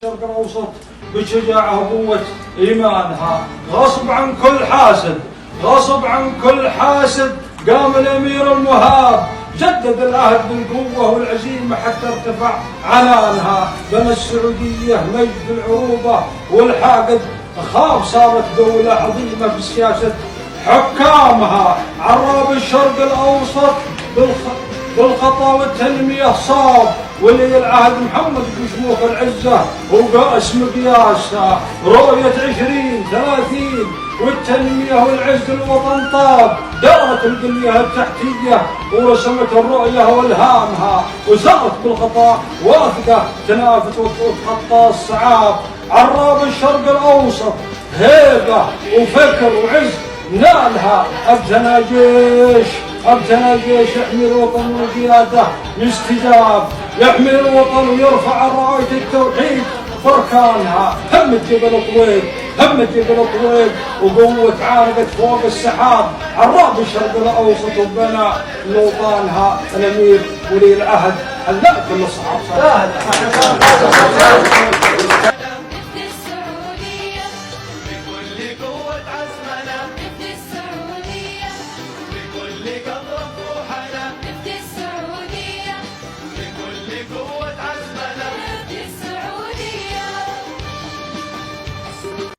الشرق الأوسط بشجاعة وقوة إيمانها، غصب عن كل حاسد، غصب عن كل حاسد قام الأمير المهاب جدد العهد بالقوة والعزيمة حتى ارتفع عنانها، بنى السعودية مجد العروبة والحاقد خاف صارت دولة عظيمة بسياسة حكامها، عراب الشرق الأوسط بالخطا والتنمية صاب، ولي العهد محمد بشموخ العزة وقاس مقياسها، رؤية 2030 والتنمية والعز الوطن طاب، دارت البنية التحتية ورسمت الرؤية والهامها، وسارت بالخطا واثقة تنافس وتتخطى الصعاب، عراب الشرق الأوسط هيبة وفكر وعز نالها، أبتنا جيش يحمي الوطن والقيادة يستجاب، يحمي الوطن ويرفع راية التوحيد بركانها، همت جبل طويق وقوة عانقت فوق السحاب، عراب الشرق الأوسط وبنى لوطانها الأمير ولي العهد هلا كل صعب